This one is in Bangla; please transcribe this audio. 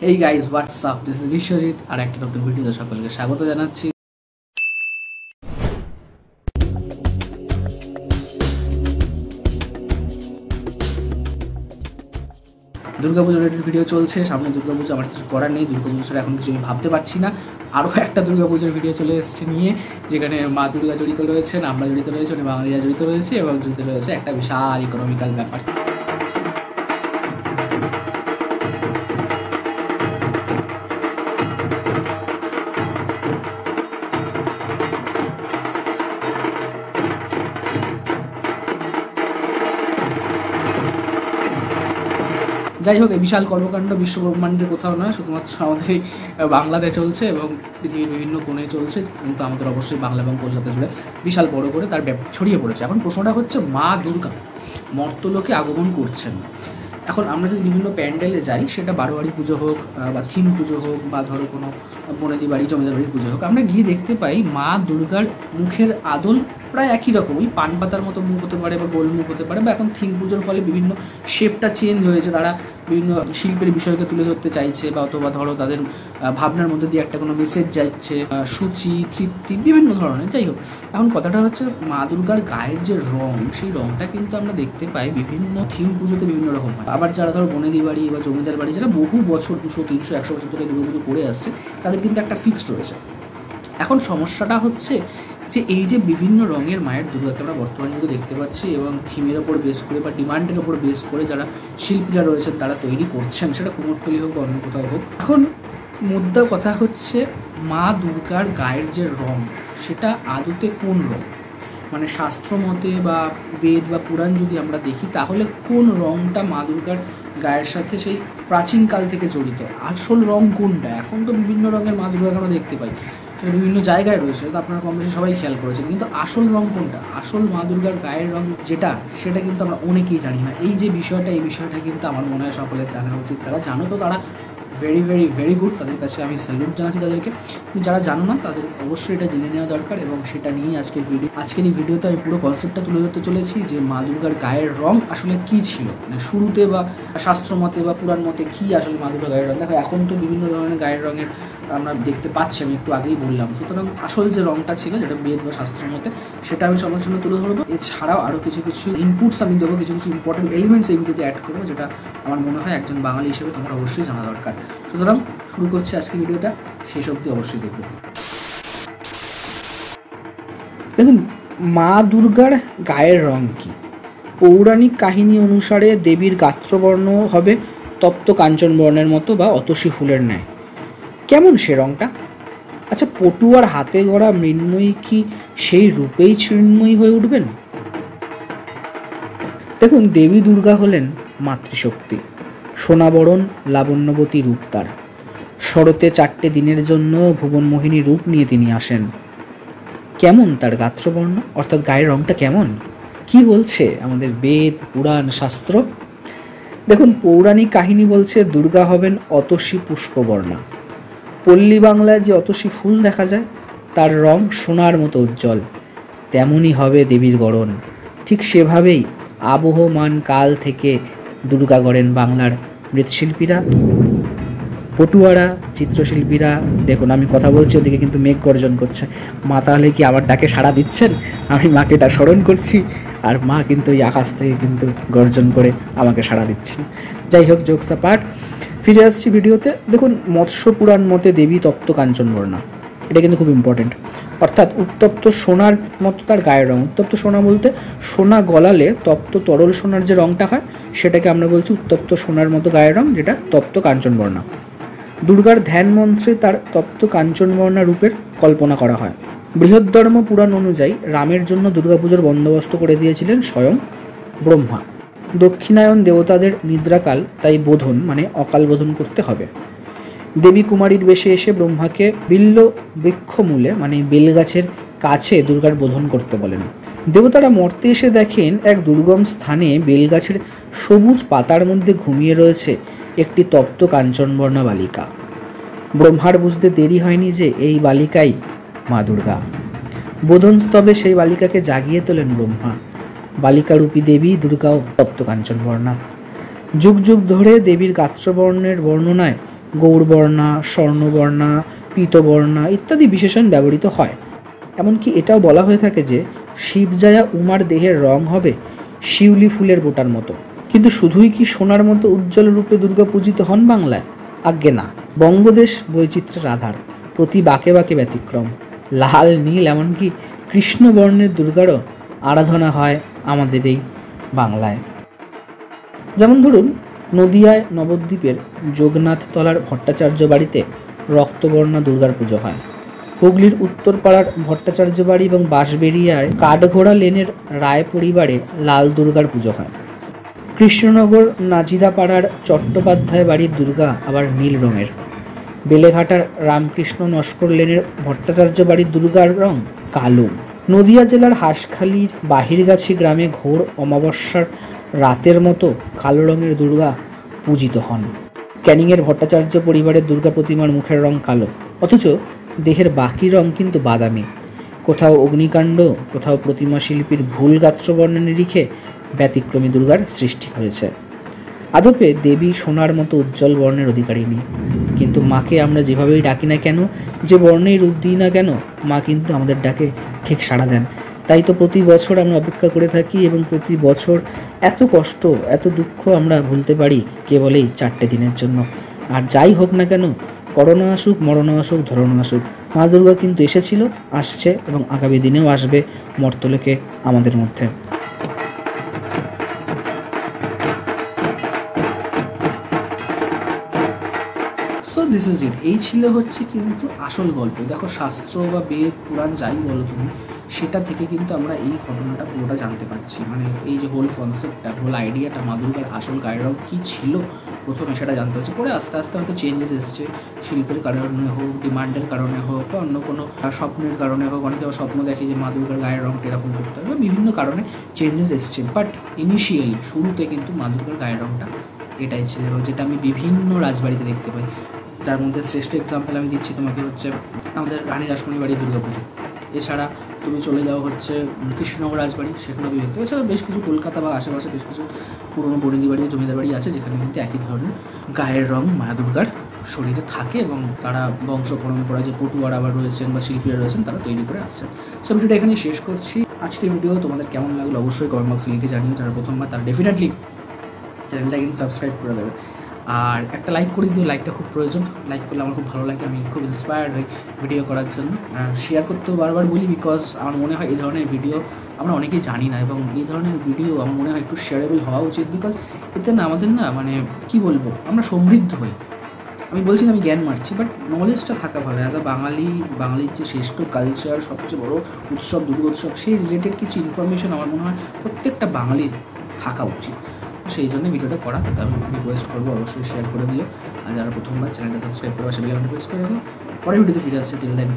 এই guys WhatsApp, this is Biswajit আর একটা নতুন ভিডিওতে সকলকে স্বাগত জানাচ্ছি। দুর্গাপুজোর রিলেটেড ভিডিও চলছে, সামনে দুর্গাপুজো, আমার কিছু করার নেই। দুর্গাপুজোর এখন কিছু আমি ভাবতে পারছি না। আরও একটা দুর্গাপুজোর ভিডিও চলে এসেছে নিয়ে, যেখানে মা দুর্গা জড়িত রয়েছেন, আমরা জড়িত রয়েছে, মানে বাঙালিরা জড়িত রয়েছে এবং জড়িত রয়েছে একটা বিশাল ইকোনমিক্যাল ব্যাপার। যাই হোক, এই বিশাল কর্মকাণ্ড বিশ্ব ব্রহ্মাণ্ডের কোথাও নয়, শুধুমাত্র আমাদের এই বাংলাতে চলছে এবং পৃথিবীর বিভিন্ন কোণে চলছে, কিন্তু আমাদের অবশ্যই বাংলা এবং কলকাতা জুড়ে বিশাল বড় করে তার ব্যাপ্তি ছড়িয়ে পড়েছে। এখন প্রশ্নটা হচ্ছে, মা দুর্গা মর্তলোকে আগমন করছেন। এখন আমরা যদি বিভিন্ন প্যান্ডেলে যাই, সেটা বারোয়ারি পুজো হোক বা থিম পুজো হোক বা ধরো কোনো বনেদি বাড়ি জমিদার বাড়ির পুজো হোক, আমরা গিয়ে দেখতে পাই মা দুর্গার মুখের আদল প্রায় একই রকমই, পান পাতার মতো মুখ হতে পারে বা গোল মুখ হতে পারে, বা এখন থিম পুজোর ফলে বিভিন্ন শেপটা চেঞ্জ হয়েছে, তারা বিভিন্ন শিল্পের বিষয়কে তুলে ধরতে চাইছে, বা অথবা ধরো তাদের ভাবনার মধ্যে দিয়ে একটা কোনো মেসেজ যাচ্ছে, সূচি, তৃপ্তি, বিভিন্ন ধরনের। যাই হোক, এখন কথাটা হচ্ছে মা দুর্গার গায়ের যে রং, সেই রংটা কিন্তু আমরা দেখতে পাই বিভিন্ন থিম পুজোতে বিভিন্ন রকম হয়। আবার যারা ধরো বনেদি বাড়ি বা জমিদার বাড়ি, যারা বহু বছর 200, 300, 100 বছর ধরে দুর্গাপুজো করে আসছে, তাদের কিন্তু একটা ফিক্সড রয়েছে। এখন সমস্যাটা হচ্ছে যে এই যে বিভিন্ন রঙের মায়ের দুর্গাকে আমরা বর্তমান যুগে দেখতে পাচ্ছি, এবং থিমের ওপর বেস করে বা ডিমান্ডের ওপর বেস করে যারা শিল্পীরা রয়েছেন তারা তৈরি করছেন, সেটা কুমোরটুলি হোক বা অন্য কোথাও হোক। এখন মুদ্রার কথা হচ্ছে, মা দুর্গার গায়ের যে রং, সেটা আদতে কোন রং? মানে শাস্ত্র মতে বা বেদ বা পুরাণ যদি আমরা দেখি, তাহলে কোন রংটা মা দুর্গার গায়ের সাথে সেই প্রাচীনকাল থেকে জড়িত? আসল রং কোনটা? এখন তো বিভিন্ন রঙের মা দুর্গাকে আমরা দেখতে পাই, সেটা বিভিন্ন জায়গায় রয়েছে, তো আপনারা কম বেশি সবাই খেয়াল করেছেন, কিন্তু আসল রং কোনটা? আসল মা দুর্গার গায়ের রং যেটা, সেটা কিন্তু আমরা অনেকেই জানি না। এই যে বিষয়টা, এই বিষয়টা কিন্তু আমার মনে হয় সকলের জানা উচিত। তারা জানো তো তারা ভেরি ভেরি ভেরি গুড, তাদের কাছে আমি স্যালুট জানাচ্ছি তাদেরকে। যারা জানো না, তাদের অবশ্যই এটা জেনে নেওয়া দরকার, এবং সেটা নিয়েই আজকের এই ভিডিওতে আমি পুরো কনসেপ্টটা তুলে ধরতে চলেছি, যে মা দুর্গার গায়ের রং আসলে কী ছিল, মানে শুরুতে বা শাস্ত্র মতে বা পুরাণ মতে কী আসলে মা দুর্গার গায়ের রং। দেখো, এখন তো বিভিন্ন ধরনের গায়ের রঙের আমরা দেখতে পাচ্ছি, আমি একটু আগেই বললাম। সুতরাং আসল যে রংটা ছিল, যেটা বেদ বা শাস্ত্র মতে, সেটা আমি সবার জন্য তুলে ধরবো। এছাড়াও আরও কিছু কিছু ইনপুটস আমি দেবো, কিছু কিছু ইম্পর্টেন্ট এলিমেন্টস এই ভিডিওতে অ্যাড করবো, যেটা আমার মনে হয় একজন বাঙালি হিসেবে তোমার অবশ্যই জানা দরকার। সুতরাং শুরু করছি আজকে ভিডিওটা, শেষ অবধি অবশ্যই দেখবে। দেখুন, মা দুর্গার গায়ের রং কী? পৌরাণিক কাহিনী অনুসারে দেবীর গাত্রবর্ণ হবে তপ্ত কাঞ্চন বর্ণের মতো বা অতসী ফুলের ন্যায়। কেমন সে রংটা? আচ্ছা, পটুয়ার হাতে গড়া মৃন্ময়ী কি সেই রূপেই চিন্ময়ী হয়ে উঠবেন? দেখুন, দেবী দুর্গা হলেন মাতৃশক্তি, সোনাবরণ লাবণ্যবতী রূপ তার। শরতে 4টে দিনের জন্য ভুবনমোহিনী রূপ নিয়ে তিনি আসেন। কেমন তার গাত্রবর্ণ, অর্থাৎ গায়ের রংটা কেমন? কি বলছে আমাদের বেদ, পুরাণ, শাস্ত্র? দেখুন, পৌরাণিক কাহিনী বলছে দুর্গা হবেন অতসী পুষ্পবর্ণা। পল্লী বাংলায় যে অতসী ফুল দেখা যায়, তার রং সোনার মতো উজ্জ্বল, তেমনই হবে দেবীর গড়ন। ঠিক সেভাবেই আবহমান কাল থেকে দুর্গা গড়েন বাংলার মৃৎশিল্পীরা, পটুয়ারা, চিত্রশিল্পীরা। দেখুন, আমি কথা বলছি, ওদিকে কিন্তু মেঘ গর্জন করছে। মা তাহলে কি আমার ডাকে সাড়া দিচ্ছেন? আমি মাকে স্মরণ করছি, আর মা কিন্তু এই আকাশ থেকে কিন্তু গর্জন করে আমাকে সাড়া দিচ্ছেন। যাই হোক, জোকস অ্যাপার্ট, ফিরে আসছি ভিডিওতে। দেখুন, মৎস্য পুরাণ মতে দেবী তপ্ত কাঞ্চনবর্ণা, এটা কিন্তু খুব ইম্পর্টেন্ট। অর্থাৎ উত্তপ্ত সোনার মতো তার গায়ের রং। উত্তপ্ত সোনা বলতে সোনা গলালে তপ্ত তরল সোনার যে রংটা হয়, সেটাকে আমরা বলছি উত্তপ্ত সোনার মতো গায়ের রং, যেটা তপ্ত কাঞ্চনবর্ণা। দুর্গার ধ্যান মন্ত্রে তার তপ্ত কাঞ্চনবর্ণা রূপের কল্পনা করা হয়। বৃহদ্ধর্ম পুরাণ অনুযায়ী রামের জন্য দুর্গাপুজোর বন্দোবস্ত করে দিয়েছিলেন স্বয়ং ব্রহ্মা। দক্ষিণায়ন দেবতাদের নিদ্রাকাল, তাই বোধন মানে অকাল বোধন করতে হবে। দেবী কুমারীর বেশে এসে ব্রহ্মাকে বিল্ল বৃক্ষমূলে মানে বেলগাছের কাছে দুর্গার বোধন করতে বলেন। দেবতারা মর্তে এসে দেখেন এক দুর্গম স্থানে বেলগাছের সবুজ পাতার মধ্যে ঘুমিয়ে রয়েছে একটি তপ্ত কাঞ্চনবর্ণা বালিকা। ব্রহ্মার বুঝতে দেরি হয়নি যে এই বালিকাই মা দুর্গা। বোধনস্তবে সেই বালিকাকে জাগিয়ে তোলেন ব্রহ্মা। বালিকারূপী দেবী দুর্গাও তপ্ত কাঞ্চনবর্ণা। যুগ যুগ ধরে দেবীর গাত্রবর্ণের বর্ণনায় গৌরবর্ণা, স্বর্ণবর্ণা, পীতবর্ণা ইত্যাদি বিশেষণ ব্যবহৃত হয়। এমনকি এটাও বলা হয়ে থাকে যে শিবজায়া উমার দেহের রং হবে শিউলি ফুলের বোটার মতো। কিন্তু শুধুই কি সোনার মতো উজ্জ্বল রূপে দুর্গা পূজিত হন বাংলায়? আজ্ঞে না, বঙ্গদেশ বৈচিত্র্যের আধার, প্রতি বাঁকে বাঁকে ব্যতিক্রম। লাল, নীল, এমনকি কৃষ্ণবর্ণের দুর্গারও আরাধনা হয় আমাদের এই বাংলায়। যেমন ধরুন, নদিয়ায় নবদ্বীপের যোগনাথতলার ভট্টাচার্য বাড়িতে রক্তবর্ণা দুর্গার পুজো হয়। হুগলির উত্তরপাড়ার ভট্টাচার্য বাড়ি এবং বাঁশবেড়িয়ার কাঠঘোড়া লেনের রায় পরিবারে লাল দুর্গার পুজো হয়। কৃষ্ণনগর নাজিরাপাড়ার চট্টোপাধ্যায় বাড়ির দুর্গা আবার নীল রঙের। বেলেঘাটার রামকৃষ্ণ নস্কর লেনের ভট্টাচার্য বাড়ির দুর্গার রং কালো। নদিয়া জেলার হাঁসখালির বাহিরগাছি গ্রামে ঘোর অমাবস্যার রাতের মতো কালো রঙের দুর্গা পূজিত হন। ক্যানিংয়ের ভট্টাচার্য পরিবারের দুর্গা প্রতিমার মুখের রং কালো, অথচ দেহের বাকি রং কিন্তু বাদামি। কোথাও অগ্নিকাণ্ড, কোথাও প্রতিমা শিল্পীর ভুল গাত্রবর্ণের নিরিখে ব্যতিক্রমী দুর্গার সৃষ্টি হয়েছে। আদপে দেবী সোনার মতো উজ্জ্বল বর্ণের অধিকারিণী, কিন্তু মাকে আমরা যেভাবেই ডাকি না কেন, যে বর্ণেই রূপ দিই না কেন, মা কিন্তু আমাদের ডাকে ঠিক সাড়া দেন। তাই তো প্রতি বছর আমরা অপেক্ষা করে থাকি এবং প্রতি বছর এত কষ্ট, এত দুঃখ আমরা ভুলতে পারি কেবল এই 4টে দিনের জন্য। আর যাই হোক না কেন, করোনা আসুক, মরণ আসুক, ধরনা আসুক, মা দুর্গা কিন্তু এসেছিল, আসছে এবং আগামী দিনেও আসবে মর্তলোকে আমাদের মধ্যে। So this is it. এই ছিল হচ্ছে কিন্তু আসল গল্প। দেখো, শাস্ত্র বা বেদ পুরাণ যাই বলো তুমি, সেটা থেকে কিন্তু আমরা এই ঘটনাটা পুরোটা জানতে পারছি। মানে এই যে হোল কনসেপ্টটা, হোল আইডিয়াটা, মা দুর্গার আসল গায়ের রং কী ছিল প্রথমে সেটা জানতে হচ্ছে। পরে আস্তে আস্তে হয়তো চেঞ্জেস এসছে, শিল্পের কারণে হোক, ডিমান্ডের কারণে হোক, বা অন্য কোনো স্বপ্নের কারণে হোক। অনেকে স্বপ্ন দেখে যে মা দুর্গার গায়ের রংটা এরকম করতে হবে, বা বিভিন্ন কারণে চেঞ্জেস এসছে। বাট ইনিশিয়ালি শুরুতে কিন্তু মা দুর্গার গায়ের রংটা এটাই ছিল, যেটা আমি বিভিন্ন রাজবাড়িতে দেখতে পাই। যার মধ্যে শ্রেষ্ঠ এক্সাম্পল আমি দিচ্ছি তোমাকে হচ্ছে আমাদের রানী রাসমণি বাড়ির দুর্গাপুজো। এছাড়া তুমি চলে যাও হচ্ছে কৃষ্ণনগর রাজবাড়ি, সেখানেও তুমি দেখতে। এছাড়া বেশ কিছু কলকাতা বা আশেপাশে বেশ কিছু পুরনো বনেদি বাড়ি, জমিদার বাড়ি আছে, যেখানে কিন্তু একই ধরনের গায়ের রং মা দুর্গার শরীরে থাকে, এবং তারা বংশ পরম্পরা যে পটুয়ারা আবার রয়েছেন বা শিল্পীরা রয়েছেন তারা তৈরি করে আসছেন। সো ভিডিওটা এখানেই শেষ করছি। আজকের ভিডিও তোমাদের কেমন লাগলো অবশ্যই কমেন্ট বক্সে লিখে জানিও। যারা প্রথমবার তারা ডেফিনেটলি চ্যানেলটা কিন্তু সাবস্ক্রাইব করে দেবে, আর একটা লাইক করে দিও। লাইকটা খুব প্রয়োজন, লাইক করলে আমার খুব ভালো লাগে, আমি খুব ইন্সপায়ার্ড হই ভিডিও করার জন্য। আর শেয়ার করতেও বারবার বলি, বিকজ আমার মনে হয় এই ধরনের ভিডিও আমরা অনেকেই জানি না, এবং এই ধরনের ভিডিও আমার মনে হয় একটু শেয়ারেবল হওয়া উচিত। বিকজ এতে না আমাদের না মানে কী বলবো, আমরা সমৃদ্ধ হই। আমি বলছি না আমি জ্ঞান মারছি, বাট নলেজটা থাকা ভালো। অ্যাজ আ বাঙালির যে শ্রেষ্ঠ কালচার, সবচেয়ে বড় উৎসব দুর্গোৎসব, সেই রিলেটেড কিছু ইনফরমেশন আমার মনে হয় প্রত্যেকটা বাঙালির থাকা উচিত। সেই জন্য ভিডিওটা করা। তো আমি রিকোয়েস্ট করবো অবশ্যই শেয়ার করে দিও। আর যারা প্রথমবার চ্যানেলটা সাবস্ক্রাইব করে পাশে বেল আইকনটা প্রেস করে রাখো। পরের ভিডিওতে ফিরে আসছে। Till then